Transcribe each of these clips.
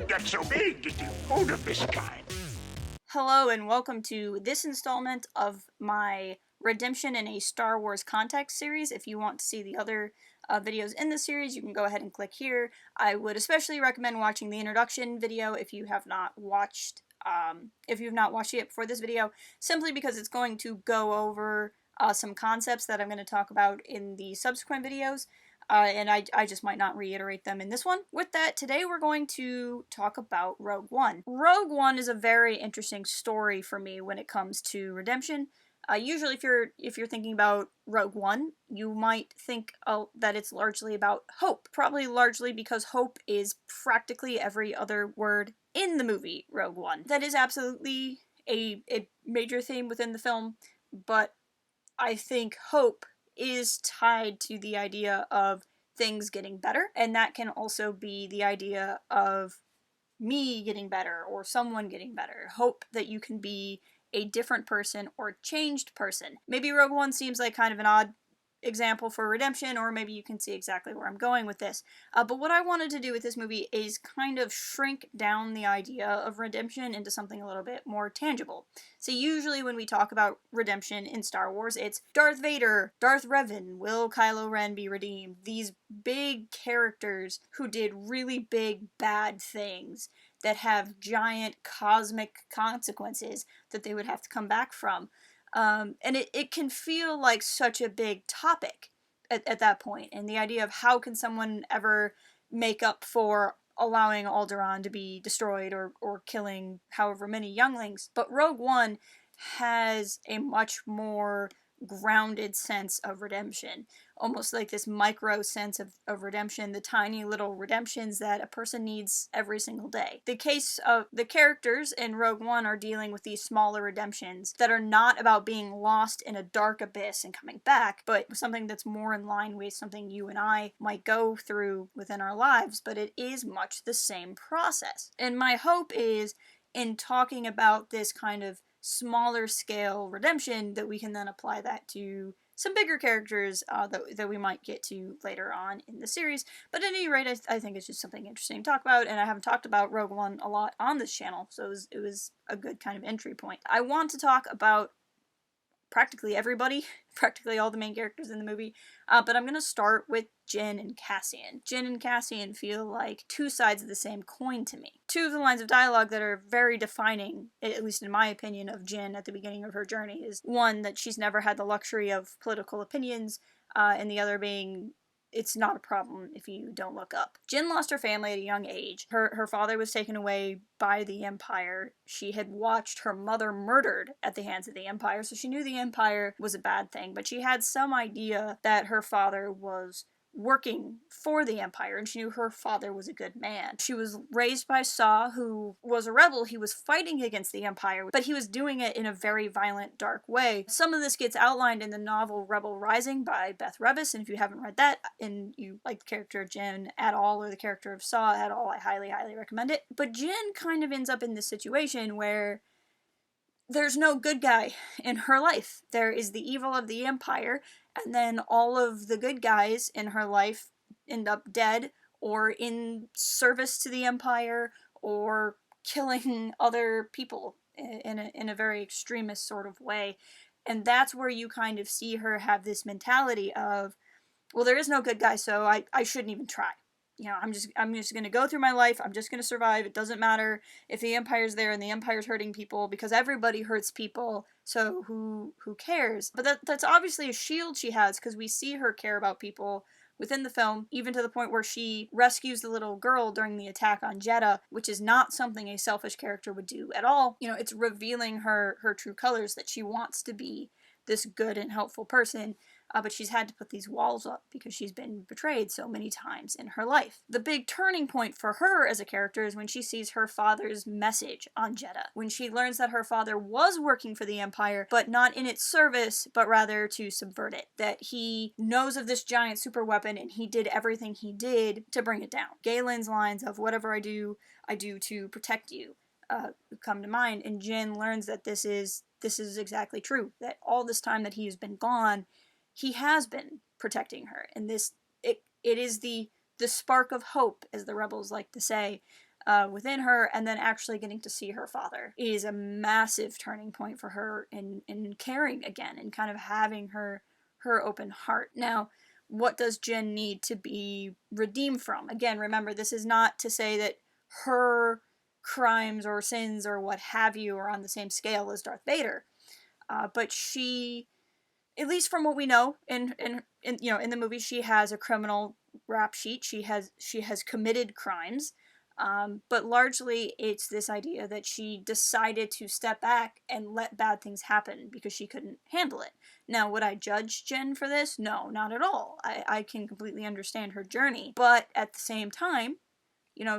get so big that you hold up this kind? Hello and welcome to this installment of my Redemption in a Star Wars Context series. If you want to see the other videos in the series, you can go ahead and click here. I would especially recommend watching the introduction video if you have not watched it before this video, simply because it's going to go over some concepts that I'm going to talk about in the subsequent videos. And I just might not reiterate them in this one. With that, today we're going to talk about Rogue One. Rogue One is a very interesting story for me when it comes to redemption. Usually if you're thinking about Rogue One, you might think that it's largely about hope. Probably largely because hope is practically every other word in the movie Rogue One. That is absolutely a major theme within the film, but I think hope is tied to the idea of things getting better, and that can also be the idea of me getting better or someone getting better. Hope that you can be a different person or changed person. Maybe Rogue One seems like kind of an odd example for redemption, or maybe you can see exactly where I'm going with this. But what I wanted to do with this movie is kind of shrink down the idea of redemption into something a little bit more tangible. So usually when we talk about redemption in Star Wars, it's Darth Vader, Darth Revan, will Kylo Ren be redeemed? These big characters who did really big bad things that have giant cosmic consequences that they would have to come back from. And it can feel like such a big topic at that point, and the idea of how can someone ever make up for allowing Alderaan to be destroyed or killing however many younglings. But Rogue One has a much more grounded sense of redemption, almost like this micro sense of redemption, the tiny little redemptions that a person needs every single day. The case of the characters in Rogue One are dealing with these smaller redemptions that are not about being lost in a dark abyss and coming back, but something that's more in line with something you and I might go through within our lives, but it is much the same process. And my hope is, in talking about this kind of smaller scale redemption, that we can then apply that to some bigger characters that we might get to later on in the series. But at any rate, I think it's just something interesting to talk about, and I haven't talked about Rogue One a lot on this channel, so it was a good kind of entry point. I want to talk about practically everybody, practically all the main characters in the movie, but I'm going to start with Jyn and Cassian. Jyn and Cassian feel like two sides of the same coin to me. Two of the lines of dialogue that are very defining, at least in my opinion, of Jyn at the beginning of her journey is one, that she's never had the luxury of political opinions, and the other being, it's not a problem if you don't look up. Jyn lost her family at a young age. Her father was taken away by the Empire. She had watched her mother murdered at the hands of the Empire, so she knew the Empire was a bad thing, but she had some idea that her father was working for the Empire, and she knew her father was a good man. She was raised by Saw, who was a rebel. He was fighting against the Empire, but he was doing it in a very violent, dark way. Some of this gets outlined in the novel Rebel Rising by Beth Revis, and if you haven't read that, and you like the character of Jyn at all, or the character of Saw at all, I highly, highly recommend it. But Jyn kind of ends up in this situation where there's no good guy in her life. There is the evil of the Empire, and then all of the good guys in her life end up dead or in service to the Empire or killing other people in a very extremist sort of way. And that's where you kind of see her have this mentality of, well, there is no good guy, so I shouldn't even try. You know, I'm just going to go through my life. I'm just going to survive. It doesn't matter if the Empire's there and the Empire's hurting people, because everybody hurts people, so who cares? But that's obviously a shield she has, because we see her care about people within the film, even to the point where she rescues the little girl during the attack on Jeddah, which is not something a selfish character would do at all. You know, it's revealing her true colors, that she wants to be this good and helpful person, but she's had to put these walls up because she's been betrayed so many times in her life. The big turning point for her as a character is when she sees her father's message on Jeddah, when she learns that her father was working for the Empire, but not in its service, but rather to subvert it, that he knows of this giant super weapon and he did everything he did to bring it down. Galen's lines of "whatever I do to protect you" come to mind, and Jyn learns that this is exactly true, that all this time that he has been gone, he has been protecting her, and it is the spark of hope, as the rebels like to say, within her, and then actually getting to see her father is a massive turning point for her in caring again and kind of having her open heart. Now, what does Jyn need to be redeemed from? Again, remember, this is not to say that her crimes or sins or what have you are on the same scale as Darth Vader, but she, at least from what we know in in the movie, she has a criminal rap sheet. She has committed crimes, but largely it's this idea that she decided to step back and let bad things happen because she couldn't handle it. Now, would I judge Jyn for this? No, not at all. I can completely understand her journey, but at the same time,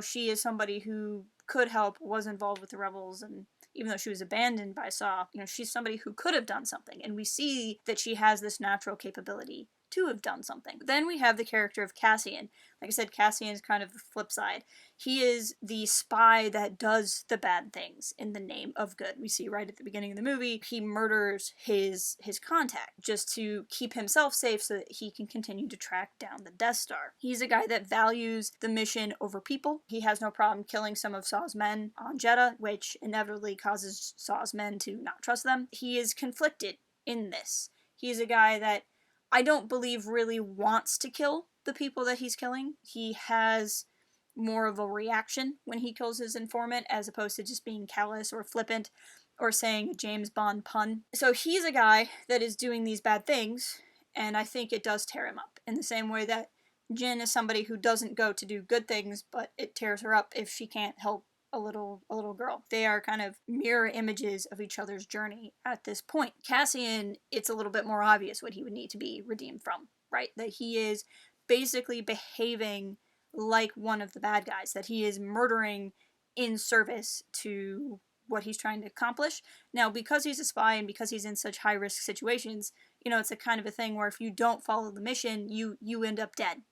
she is somebody who could help, was involved with the rebels, and even though she was abandoned by Saw, she's somebody who could have done something, and we see that she has this natural capability to have done something. Then we have the character of Cassian. Like I said, Cassian is kind of the flip side. He is the spy that does the bad things in the name of good. We see right at the beginning of the movie, he murders his contact just to keep himself safe so that he can continue to track down the Death Star. He's a guy that values the mission over people. He has no problem killing some of Saw's men on Jedha, which inevitably causes Saw's men to not trust them. He is conflicted in this. He's a guy that I don't believe really wants to kill the people that he's killing. He has more of a reaction when he kills his informant as opposed to just being callous or flippant or saying a James Bond pun. So he's a guy that is doing these bad things, and I think it does tear him up in the same way that Jyn is somebody who doesn't go to do good things, but it tears her up if she can't help a little girl. They are kind of mirror images of each other's journey at this point. Cassian, it's a little bit more obvious what he would need to be redeemed from, right? That he is basically behaving like one of the bad guys, that he is murdering in service to what he's trying to accomplish. Now, because he's a spy and because he's in such high risk situations, it's a kind of a thing where if you don't follow the mission, you end up dead.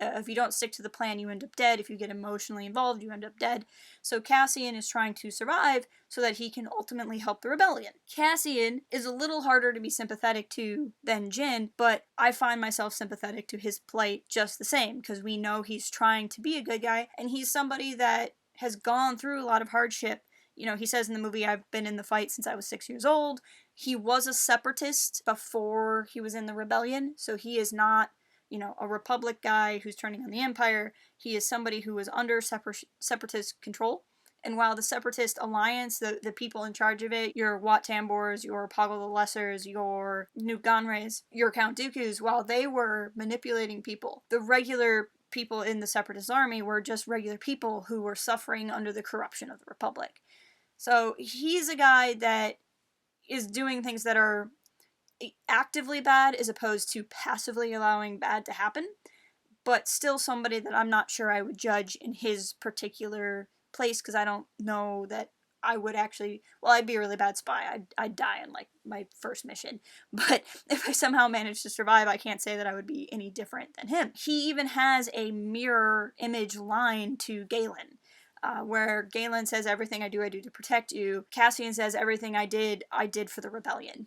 If you don't stick to the plan, you end up dead. If you get emotionally involved, you end up dead. So Cassian is trying to survive so that he can ultimately help the rebellion. Cassian is a little harder to be sympathetic to than Jyn, but I find myself sympathetic to his plight just the same, because we know he's trying to be a good guy, and he's somebody that has gone through a lot of hardship. He says in the movie, I've been in the fight since I was 6 years old. He was a separatist before he was in the rebellion, so he is not a Republic guy who's turning on the Empire. He is somebody who was under separatist control. And while the Separatist Alliance, the people in charge of it, your Wat Tambors, your Poggle the Lessers, your Nute Gonrays, your Count Dooku's, while they were manipulating people, the regular people in the Separatist army were just regular people who were suffering under the corruption of the Republic. So he's a guy that is doing things that are actively bad as opposed to passively allowing bad to happen, but still somebody that I'm not sure I would judge in his particular place, because I don't know that I would actually, well, I'd be a really bad spy. I'd die in like my first mission, but if I somehow managed to survive, I can't say that I would be any different than him. He even has a mirror image line to Galen, where Galen says, everything I do to protect you. Cassian says, everything I did for the rebellion.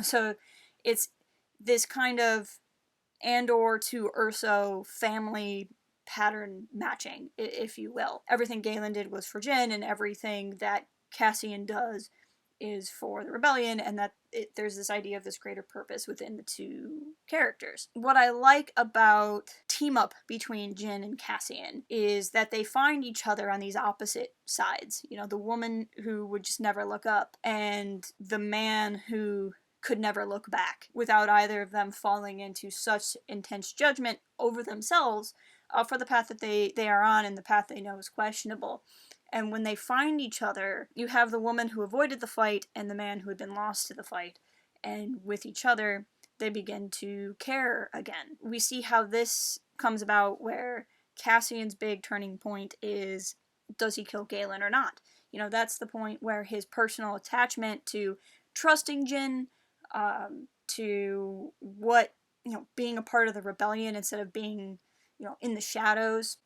So it's this kind of Andor to Urso family pattern matching, if you will. Everything Galen did was for Jyn, and everything that Cassian does is for the rebellion, and that there's this idea of this greater purpose within the two characters. What I like about team up between Jyn and Cassian is that they find each other on these opposite sides. The woman who would just never look up, and the man who could never look back, without either of them falling into such intense judgment over themselves for the path that they are on and the path they know is questionable. And when they find each other, you have the woman who avoided the fight and the man who had been lost to the fight. And with each other, they begin to care again. We see how this comes about, where Cassian's big turning point is, does he kill Galen or not? That's the point where his personal attachment to trusting Jyn, to what, being a part of the rebellion instead of being, in the shadows,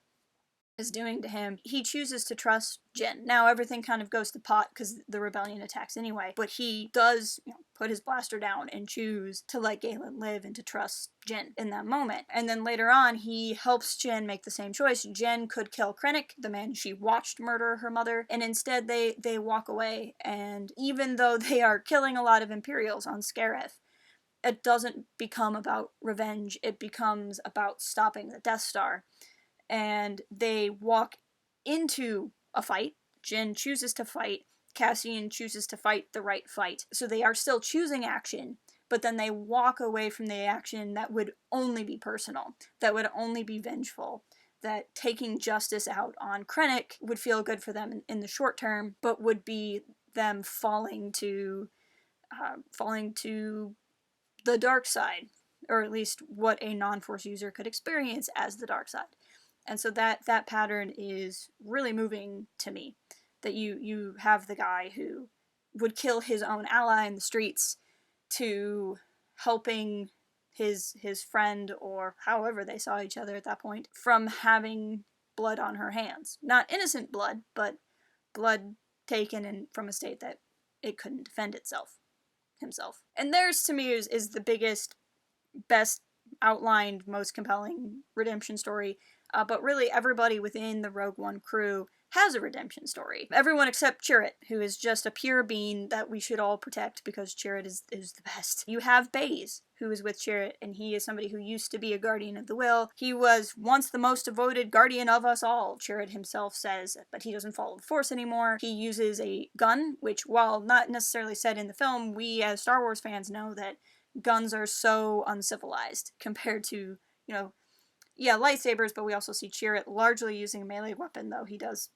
is doing to him, he chooses to trust Jin. Now everything kind of goes to pot because the rebellion attacks anyway, but he does, put his blaster down and choose to let Galen live and to trust Jin in that moment. And then later on, he helps Jin make the same choice. Jin could kill Krennic, the man she watched murder her mother, and instead they walk away, and even though they are killing a lot of Imperials on Scarif, it doesn't become about revenge, it becomes about stopping the Death Star. And they walk into a fight. Jin chooses to fight. Cassian chooses to fight the right fight. So they are still choosing action, but then they walk away from the action that would only be personal, that would only be vengeful, that taking justice out on Krennic would feel good for them in the short term, but would be them falling to the dark side, or at least what a non-Force user could experience as the dark side. And so that pattern is really moving to me, that you have the guy who would kill his own ally in the streets to helping his friend, or however they saw each other at that point, from having blood on her hands. Not innocent blood, but blood taken from a state that it couldn't defend himself. And theirs, to me, is the biggest, best outlined, most compelling redemption story. But really, everybody within the Rogue One crew has a redemption story. Everyone except Chirrut, who is just a pure being that we should all protect because Chirrut is the best. You have Baze, who is with Chirrut, and he is somebody who used to be a guardian of the will. He was once the most devoted guardian of us all, Chirrut himself says, but he doesn't follow the Force anymore. He uses a gun, which, while not necessarily said in the film, we as Star Wars fans know that guns are so uncivilized compared to, lightsabers, but we also see Chirrut largely using a melee weapon, though he does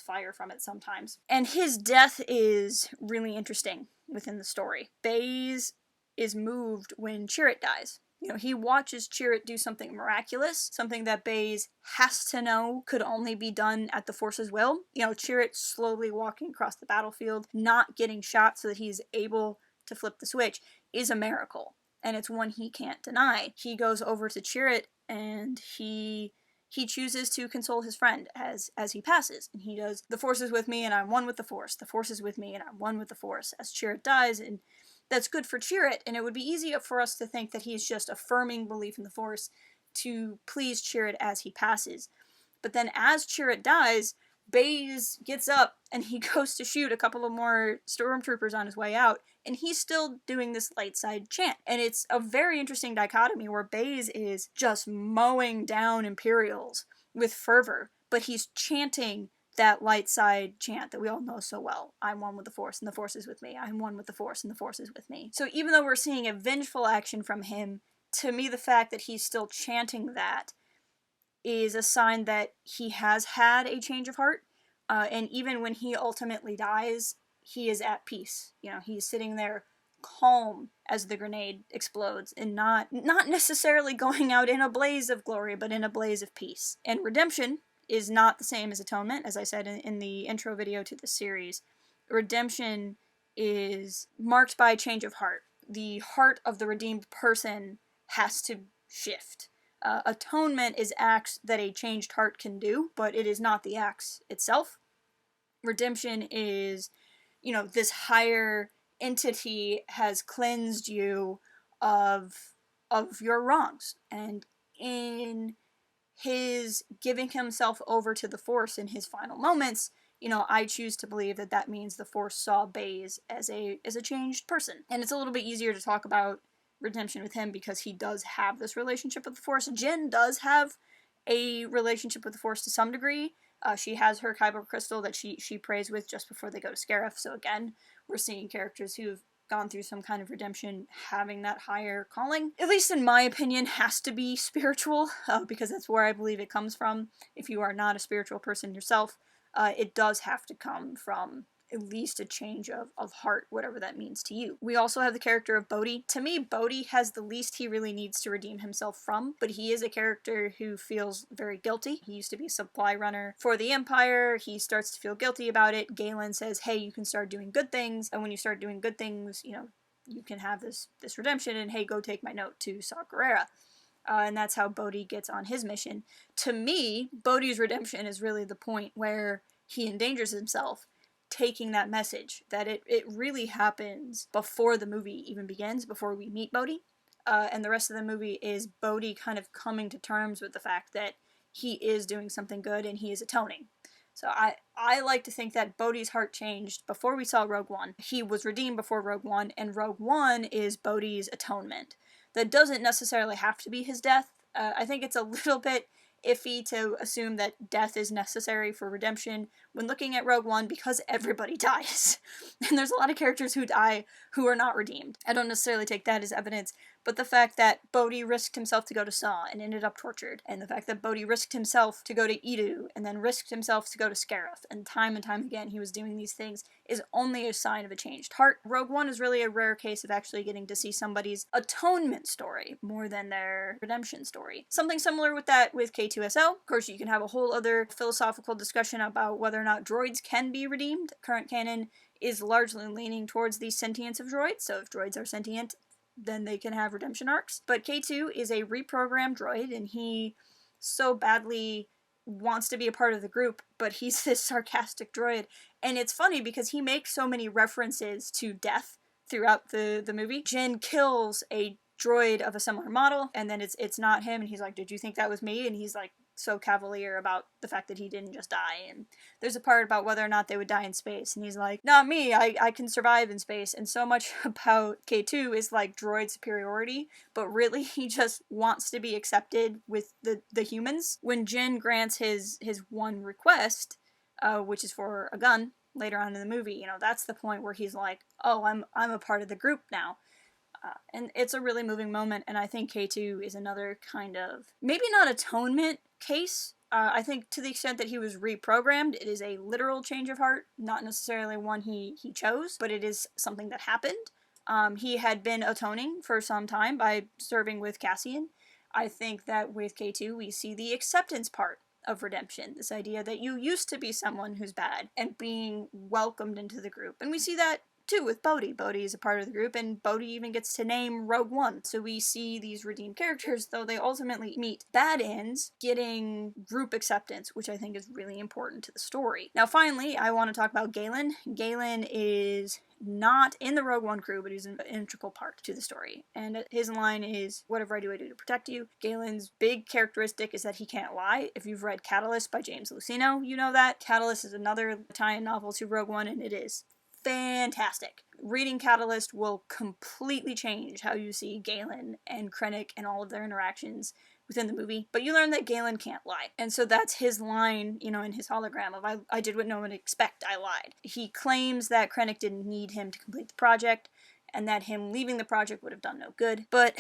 fire from it sometimes. And his death is really interesting within the story. Baze is moved when Chirrut dies. He watches Chirrut do something miraculous, something that Baze has to know could only be done at the Force's will. Chirrut slowly walking across the battlefield, not getting shot so that he's able to flip the switch, is a miracle. And it's one he can't deny. He goes over to Chirrut and he chooses to console his friend as he passes. And he does, "The Force is with me and I'm one with the Force. The Force is with me and I'm one with the Force," as Chirrut dies. And that's good for Chirrut, and it would be easy for us to think that he's just affirming belief in the Force to please Chirrut as he passes. But then as Chirrut dies, Baze gets up and he goes to shoot a couple of more stormtroopers on his way out, and he's still doing this light side chant. And it's a very interesting dichotomy where Baze is just mowing down Imperials with fervor, but he's chanting that light side chant that we all know so well. "I'm one with the Force and the Force is with me. I'm one with the Force and the Force is with me." So even though we're seeing a vengeful action from him, to me the fact that he's still chanting that is a sign that he has had a change of heart. And even when he ultimately dies, he is at peace. He's sitting there calm as the grenade explodes, and not necessarily going out in a blaze of glory, but in a blaze of peace. And redemption is not the same as atonement, as I said in the intro video to the series. Redemption is marked by a change of heart. The heart of the redeemed person has to shift. Atonement is acts that a changed heart can do, but it is not the acts itself. Redemption is, this higher entity has cleansed you of your wrongs. And in his giving himself over to the Force in his final moments, I choose to believe that means the Force saw Baze as a changed person. And it's a little bit easier to talk about redemption with him because he does have this relationship with the Force. Jin does have a relationship with the Force to some degree. She has her Kyber crystal that she prays with just before they go to Scarif. So again, we're seeing characters who've gone through some kind of redemption having that higher calling. At least in my opinion, has to be spiritual, because that's where I believe it comes from. If you are not a spiritual person yourself, it does have to come from at least a change of heart, whatever that means to you. We also have the character of Bodhi. To me, Bodhi has the least he really needs to redeem himself from, but he is a character who feels very guilty. He used to be a supply runner for the Empire. He starts to feel guilty about it. Galen says, "Hey, you can start doing good things, and when you start doing good things, you can have this redemption, and hey, go take my note to Saw Gerrera." and that's how Bodhi gets on his mission. To me, Bodhi's redemption is really the point where he endangers himself, taking that message, that it really happens before the movie even begins, before we meet Bodhi. And the rest of the movie is Bodhi kind of coming to terms with the fact that he is doing something good and he is atoning. So I like to think that Bodhi's heart changed before we saw Rogue One. He was redeemed before Rogue One, and Rogue One is Bodhi's atonement. That doesn't necessarily have to be his death. I think it's a little bit iffy to assume that death is necessary for redemption when looking at Rogue One, because everybody dies. And there's a lot of characters who die who are not redeemed. I don't necessarily take that as evidence, but the fact that Bodhi risked himself to go to Saw and ended up tortured, and the fact that Bodhi risked himself to go to Edu and then risked himself to go to Scarif, and time again he was doing these things, is only a sign of a changed heart. Rogue One is really a rare case of actually getting to see somebody's atonement story more than their redemption story. Something similar with that with K2SO. Of course, you can have a whole other philosophical discussion about whether or not droids can be redeemed. Current canon is largely leaning towards the sentience of droids, so if droids are sentient, then they can have redemption arcs. But K2 is a reprogrammed droid, and he so badly wants to be a part of the group, but he's this sarcastic droid. And it's funny because he makes so many references to death throughout the movie. Jin kills a droid of a similar model, and then it's not him, and he's like, did you think that was me? And he's like so cavalier about the fact that he didn't just die. And there's a part about whether or not they would die in space, and he's like, not me, I can survive in space. And so much about K2 is like droid superiority, but really he just wants to be accepted with the humans. When Jin grants his one request, which is for a gun later on in the movie, you know, that's the point where he's like, oh, I'm a part of the group now. And it's a really moving moment, and I think K2 is another kind of, maybe not atonement case. I think to the extent that he was reprogrammed, it is a literal change of heart, not necessarily one he chose, but it is something that happened. He had been atoning for some time by serving with Cassian. I think that with K2 we see the acceptance part of redemption, this idea that you used to be someone who's bad and being welcomed into the group. And we see that too with Bodhi. Bodhi is a part of the group, and Bodhi even gets to name Rogue One. So we see these redeemed characters, though they ultimately meet bad ends, getting group acceptance, which I think is really important to the story. Now finally, I want to talk about Galen. Galen is not in the Rogue One crew, but he's an integral part to the story. And his line is, whatever I do to protect you. Galen's big characteristic is that he can't lie. If you've read Catalyst by James Luceno, you know that. Catalyst is another tie-in novel to Rogue One, and it is fantastic. Reading Catalyst will completely change how you see Galen and Krennic and all of their interactions within the movie. But you learn that Galen can't lie. And so that's his line, you know, in his hologram of, I did what no one would expect, I lied. He claims that Krennic didn't need him to complete the project, and that him leaving the project would have done no good. But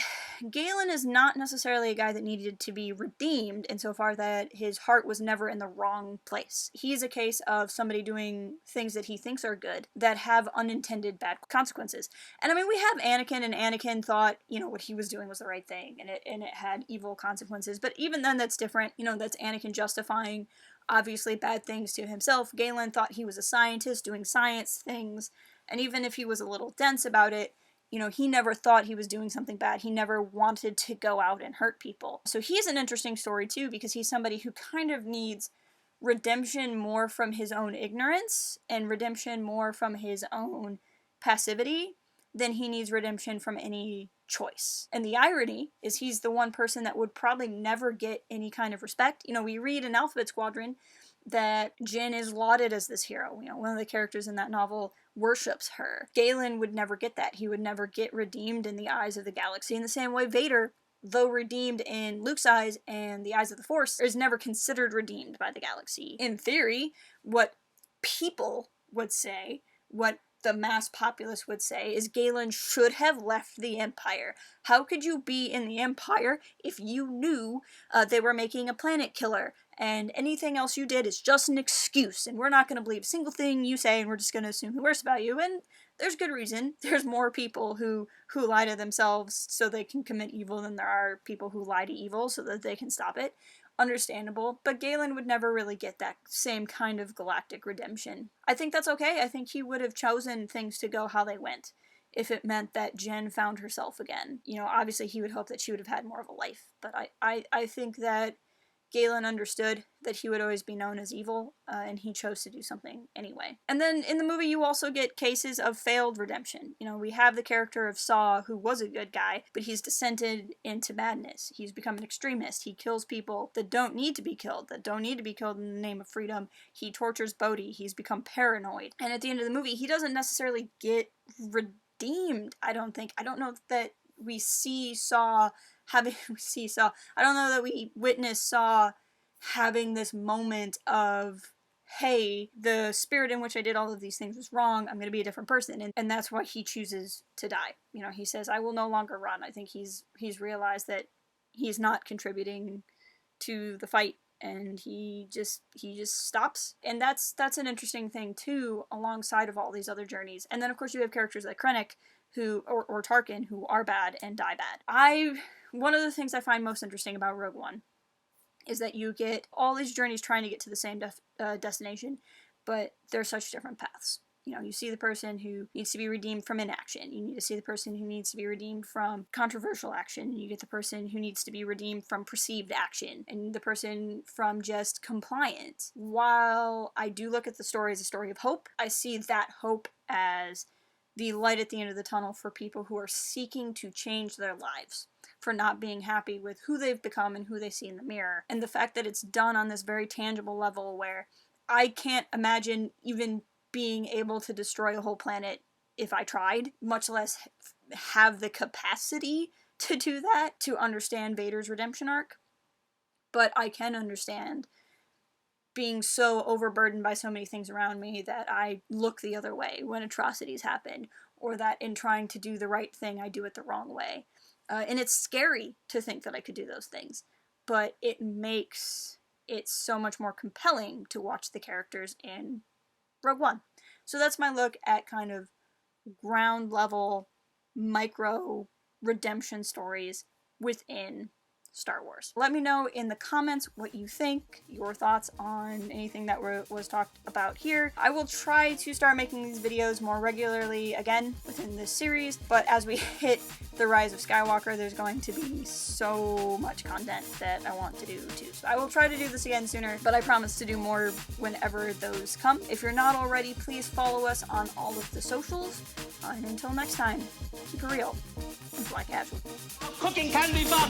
Galen is not necessarily a guy that needed to be redeemed insofar that his heart was never in the wrong place. He's a case of somebody doing things that he thinks are good that have unintended bad consequences. And I mean, we have Anakin, and Anakin thought, you know, what he was doing was the right thing, and it had evil consequences. But even then, that's different. You know, that's Anakin justifying obviously bad things to himself. Galen thought he was a scientist doing science things, and even if he was a little dense about it, you know, he never thought he was doing something bad. He never wanted to go out and hurt people. So he's an interesting story too, because he's somebody who kind of needs redemption more from his own ignorance and redemption more from his own passivity than he needs redemption from any choice. And the irony is he's the one person that would probably never get any kind of respect. You know, we read in Alphabet Squadron that Jin is lauded as this hero. You know, one of the characters in that novel worships her. Galen would never get that. He would never get redeemed in the eyes of the galaxy in the same way Vader, though redeemed in Luke's eyes and the eyes of the Force, is never considered redeemed by the galaxy. In theory, what people would say, what the mass populace would say, is Galen should have left the Empire. How could you be in the Empire if you knew they were making a planet killer? And anything else you did is just an excuse, and we're not going to believe a single thing you say, and we're just going to assume the worst about you. And there's good reason. There's more people who lie to themselves so they can commit evil than there are people who lie to evil so that they can stop it. Understandable, but Galen would never really get that same kind of galactic redemption. I think that's okay. I think he would have chosen things to go how they went. if it meant that Jen found herself again. You know, obviously he would hope that she would have had more of a life, but I think that Galen understood that he would always be known as evil, and he chose to do something anyway. And then in the movie you also get cases of failed redemption. You know, we have the character of Saw, who was a good guy, but he's descended into madness. He's become an extremist. He kills people that don't need to be killed, in the name of freedom. He tortures Bodhi. He's become paranoid. And at the end of the movie, he doesn't necessarily get redeemed, I don't think. I don't know that we see Saw I don't know that we witness Saw having this moment of, hey, the spirit in which I did all of these things was wrong, I'm going to be a different person, and that's why he chooses to die. You know, he says, I will no longer run. I think he's realized that he's not contributing to the fight, and he just stops. And that's an interesting thing too, alongside of all these other journeys. And then of course you have characters like Krennic, who, or Tarkin, who are bad and die bad. One of the things I find most interesting about Rogue One is that you get all these journeys trying to get to the same destination, but they're such different paths. You know, you see the person who needs to be redeemed from inaction. You need to see the person who needs to be redeemed from controversial action. You get the person who needs to be redeemed from perceived action, and the person from just compliance. While I do look at the story as a story of hope, I see that hope as the light at the end of the tunnel for people who are seeking to change their lives, for not being happy with who they've become and who they see in the mirror. And the fact that it's done on this very tangible level where I can't imagine even being able to destroy a whole planet if I tried, much less have the capacity to do that, to understand Vader's redemption arc. But I can understand being so overburdened by so many things around me that I look the other way when atrocities happen, or that in trying to do the right thing, I do it the wrong way. And it's scary to think that I could do those things, but it makes it so much more compelling to watch the characters in Rogue One. So that's my look at kind of ground level, micro redemption stories within Star Wars. Let me know in the comments what you think, your thoughts on anything that was talked about here. I will try to start making these videos more regularly again within this series, but as we hit the Rise of Skywalker, there's going to be so much content that I want to do too. So I will try to do this again sooner, but I promise to do more whenever those come. If you're not already, please follow us on all of the socials. And until next time, keep it real and fly casual. Cooking can be fun.